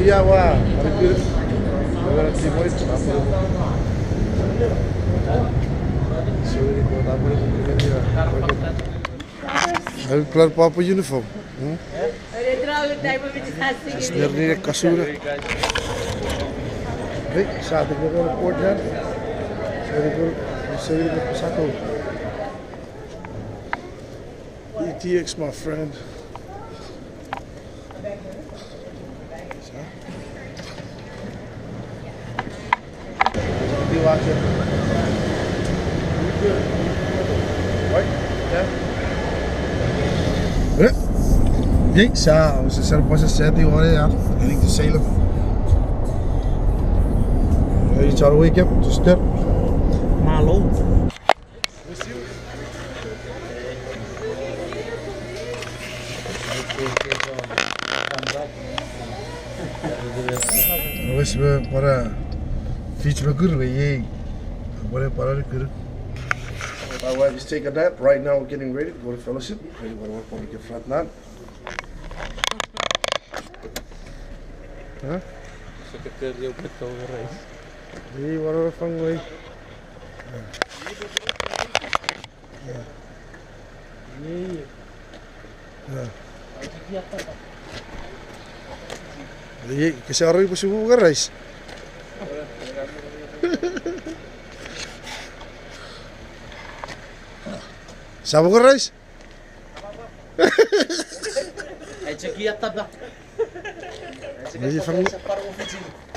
iya wah, harus agora timoi tá por sorry ko tá por I'll play Papa uniform. Snerni kasura. Hey, saat ini ko report yan. Sorry ko satu. ETX, my friend. Watch it. Right? Yeah. Hey, você serve para 7 horas já. Tem que sair lá. Aí já o wake up, just there. Malo. Wes para feature good way. What about good? My wife is taking a nap. Right now we're getting ready to go to fellowship. Ready to work on the front nut. Huh? Secretary of the race. Hey, what are the fun way? Hey, kasi araw po siya buka rice. Sabe o rice? Ay, chequia tabla.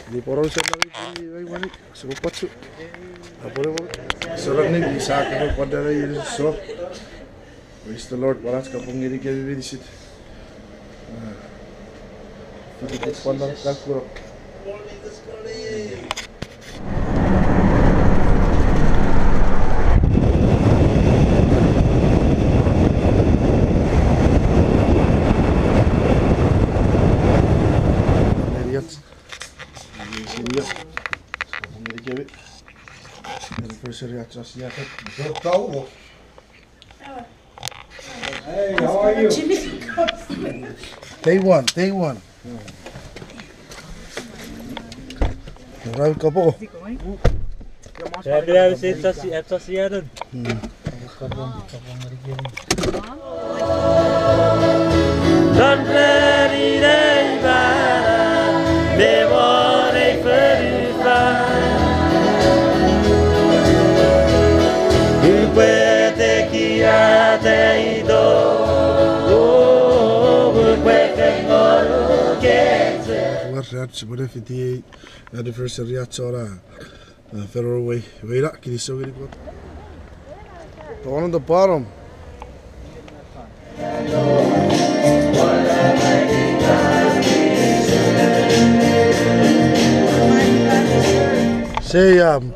Di porong sa lagi ay wani. So patsu. Apore mo. Sarap ni isa ka no pada rin so. Praise the Lord. Waras ka pong ngiri kaya bibisit. Hindi ko pandang kakuro. Hey, how are you? Day one. Ravi kapo. Saya bilang saya siaran. Dan beri deba, memori perifan. Ukwete kia te ido, ukwete ngoro kese. Rat sebenarnya video anniversary acara Federal Way. Wait up, can you show me the The one on the bottom.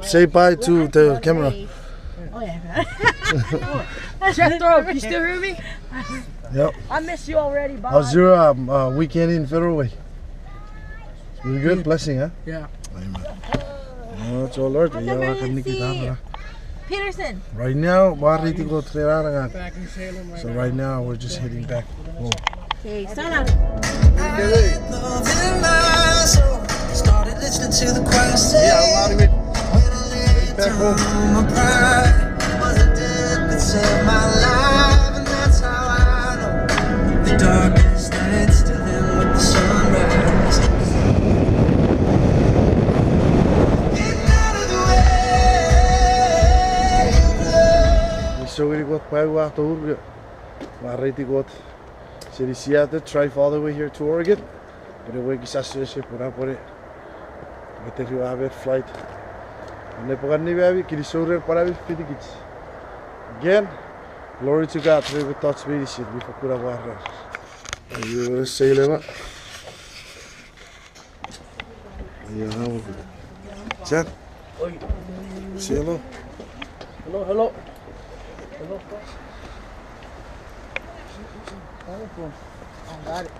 Say bye to the camera. Oh yeah. That's your throat. You still hear me? Yep. I miss you already. Bye. How's your weekend in Federal Way? Really good, blessing, huh? Yeah. Amen. Oh, it's all Lord. Peterson. Right now, so right now we're just heading back home. Okay, Sana. Started listening to the choir say, Yeah, a lot of it. Back home. my pride was a death that saved my life, and that's how I know the darkest night still in with the sunrise. Getting out of the way. So we got quite a while to go. We got City Seattle, drive all the way here to Oregon. But the way we put up with it. We take you have a flight. And then we have para again, glory to God. We touch me this shit. We could have water. You want to say it? Yeah, Chan, say hello. Hello. Got it.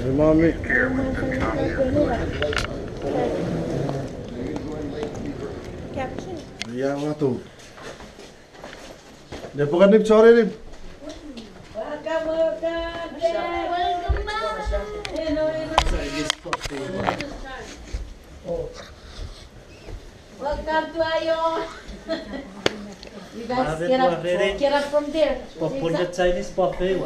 Mami. Ya watu. Dia bukan nih sore nih. Welcome to Ayo. You guys get up from there. Papunta Chinese buffet.